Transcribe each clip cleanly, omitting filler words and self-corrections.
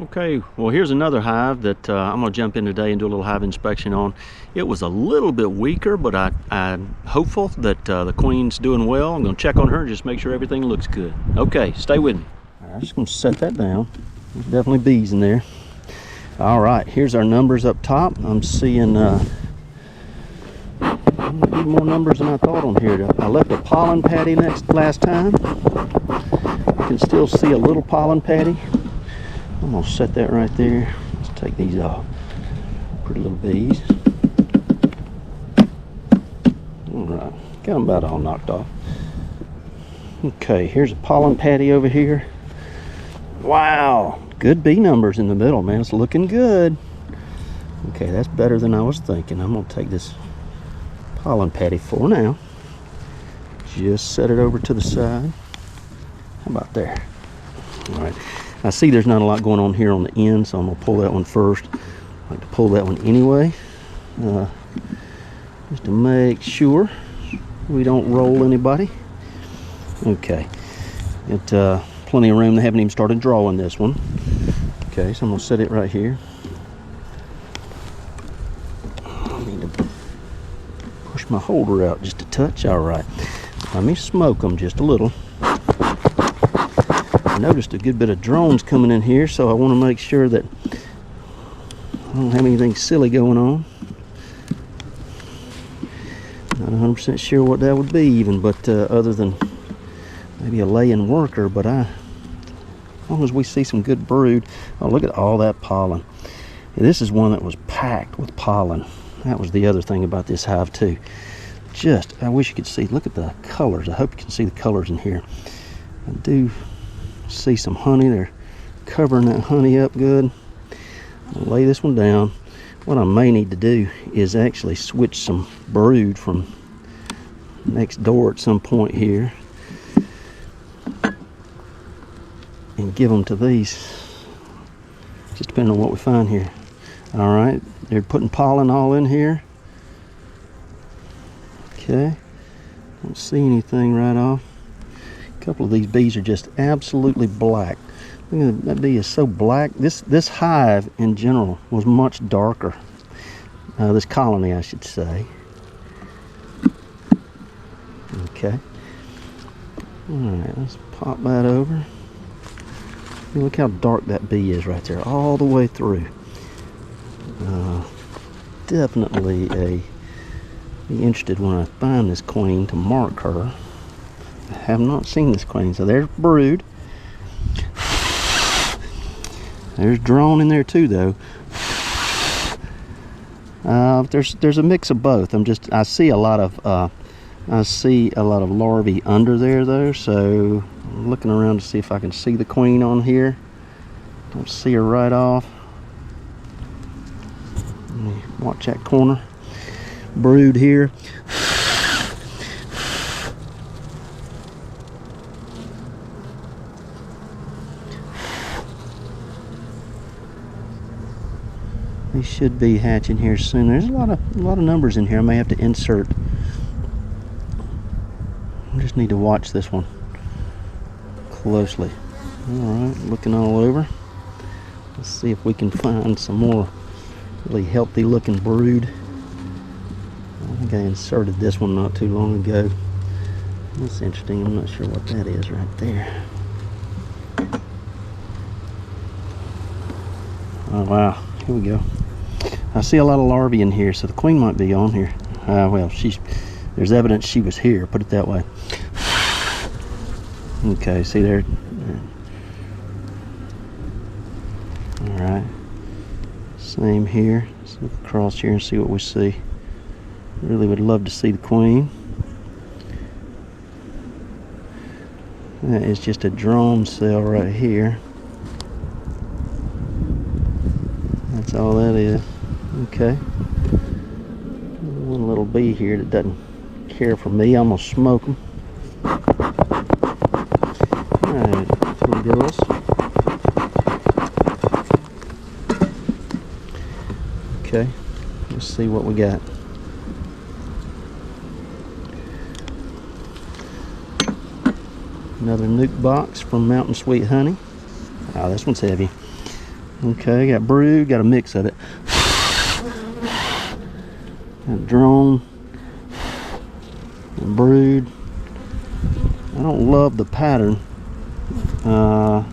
Okay, well here's another hive that I'm going to jump in today and do a little hive inspection on. It was a little bit weaker, but I'm hopeful that the queen's doing well. I'm going to check on her and just make sure everything looks good. Okay, stay with me. All right, I'm just going to set that down. There's definitely bees in there. All right, here's our numbers up top. I'm seeing more numbers than I thought on here. I left a pollen patty last time. You can still see a little pollen patty. I'm gonna set that right there. Let's take these off. Pretty little bees. All right, got them about all knocked off. Okay, here's a pollen patty over here. Wow, good bee numbers in the middle, man. It's looking good. Okay, that's better than I was thinking. I'm gonna take this pollen patty for now. Just set it over to the side. How about there? All right. I see there's not a lot going on here on the end, so I'm going to pull that one first. I like to pull that one anyway, just to make sure we don't roll anybody. Okay, got plenty of room. They haven't even started drawing this one. Okay, so I'm going to set it right here. I need to push my holder out just a touch. All right, let me smoke them just a little. I noticed a good bit of drones coming in here, so I want to make sure that I don't have anything silly going on. Not 100% sure what that would be even, but other than maybe a laying worker, but as long as we see some good brood. Oh, look at all that pollen. Yeah, this is one that was packed with pollen. That was the other thing about this hive too. I wish you could see, look at the colors. I hope you can see the colors in here. I do see some honey. They're covering that honey up good. I'll lay this one down. What I may need to do is actually switch some brood from next door at some point here and give them to these, just depending on what we find here. All right, they're putting pollen all in here. Okay, don't see anything right off. A couple of these bees are just absolutely black. Look at that bee is so black. This hive in general was much darker. This colony, I should say. Okay. All right, let's pop that over. Look how dark that bee is right there, all the way through. Definitely be interested when I find this queen to mark her. I have not seen this queen, so there's brood. There's drone in there too, though. There's a mix of both. I see a lot of larvae under there though, so I'm looking around to see if I can see the queen on here. Don't see her right off. Let me watch that corner. Brood here. They should be hatching here soon. There's a lot of numbers in here. I may have to insert. I just need to watch this one closely. All right, looking all over. Let's see if we can find some more really healthy looking brood. I think I inserted this one not too long ago. That's interesting. I'm not sure what that is right there. Oh wow, here we go. I see a lot of larvae in here, so the queen might be on here. Well, there's evidence she was here, put it that way. Okay, see there. All right, same here. Let's look across here and see what we see. Really would love to see the queen. That is just a drone cell right here. That's all that is. Okay. One little bee here that doesn't care for me. I'm gonna smoke them. Alright, three girls. Okay, let's see what we got. Another nuke box from Mountain Sweet Honey. Oh, this one's heavy. Okay, got brood, got a mix of it. Got drone and brood. I don't love the pattern, so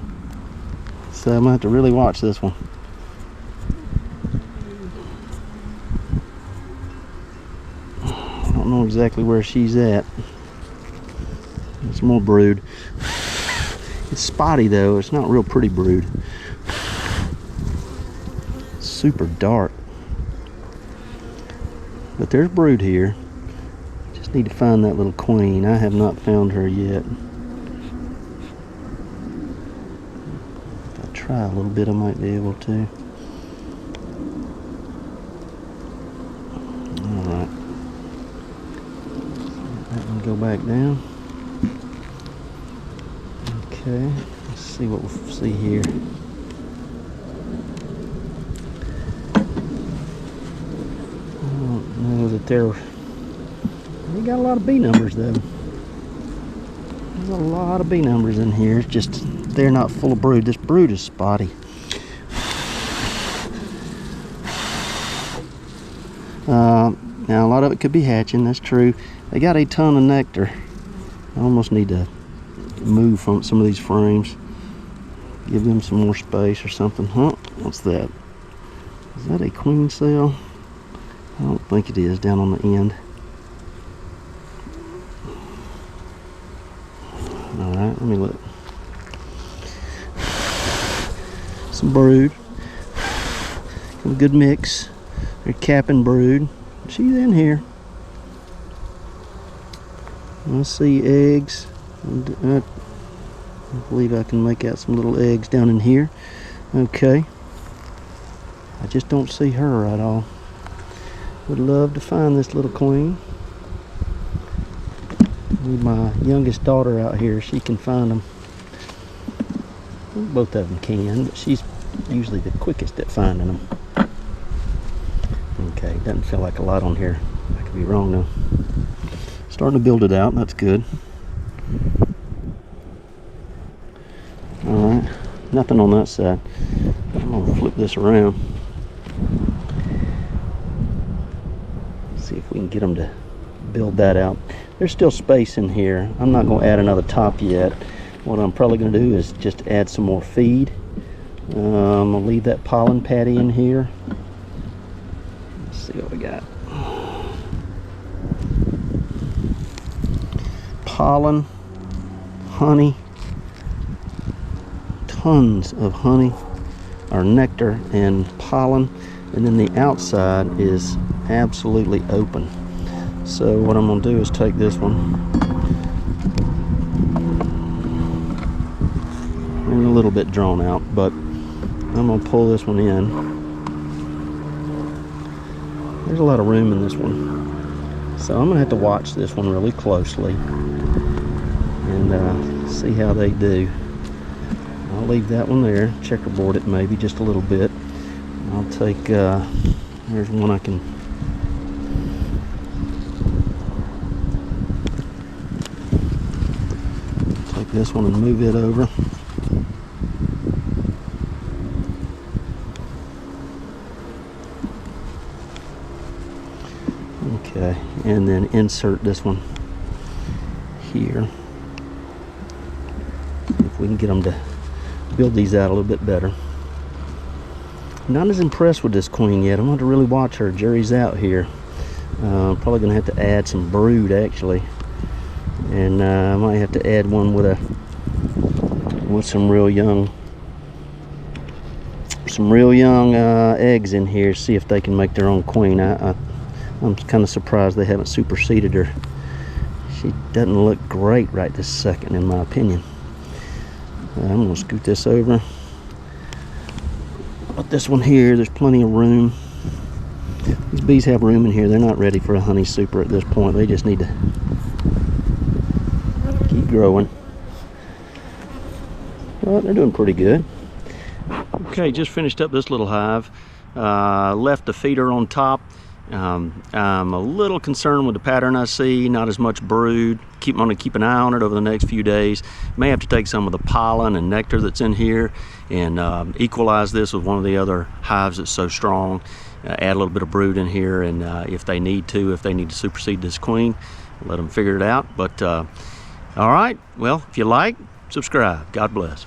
I'm gonna have to really watch this one. I don't know exactly where she's at. It's more brood. It's spotty though, it's not real pretty brood. Super dark. But there's brood here. Just need to find that little queen. I have not found her yet. If I try a little bit, I might be able to. Alright. That one go back down. Okay, let's see what we'll see here. I don't know that they got a lot of B numbers though. There's a lot of B numbers in here. It's just they're not full of brood. This brood is spotty. Now a lot of it could be hatching, that's true. They got a ton of nectar. I almost need to move from some of these frames. Give them some more space or something. Huh? What's that? Is that a queen cell? I don't think it is, down on the end. Alright, let me look. Some brood. A good mix. They're capping brood. She's in here. I see eggs. I believe I can make out some little eggs down in here. Okay. I just don't see her at all. Would love to find this little queen. Need my youngest daughter out here. She can find them. Both of them can, but she's usually the quickest at finding them. Okay, doesn't feel like a lot on here. I could be wrong though. Starting to build it out, that's good. Alright, nothing on that side. I'm gonna flip this around. See if we can get them to build that out. There's still space in here. I'm not going to add another top yet. What I'm probably going to do is just add some more feed. I'm going to leave that pollen patty in here. Let's see what we got. Pollen, honey, tons of honey, or nectar and pollen, and then the outside is absolutely open. So what I'm going to do is take this one, and a little bit drawn out, but I'm going to pull this one in. There's a lot of room in this one, so I'm going to have to watch this one really closely and see how they do. I'll leave that one there, checkerboard it maybe just a little bit. I'll take, there's one I can take this one and move it over. Okay, and then insert this one here. If we can get them to build these out a little bit better. Not as impressed with this queen yet. I'm going to really watch her. Jerry's out here. Probably going to have to add some brood actually, and I might have to add one with some real young eggs in here. See if they can make their own queen. I'm kind of surprised they haven't superseded her. She doesn't look great right this second, in my opinion. I'm going to scoot this over. But this one here, there's plenty of room. These bees have room in here. They're not ready for a honey super at this point. They just need to keep growing. Well, they're doing pretty good. Okay, just finished up this little hive. Left the feeder on top, I'm a little concerned with the pattern I see, not as much brood. I'm going to keep an eye on it over the next few days. May have to take some of the pollen and nectar that's in here and equalize this with one of the other hives that's so strong. Add a little bit of brood in here, and if they need to supersede this queen, let them figure it out. But all right, well, if you like, subscribe. God bless.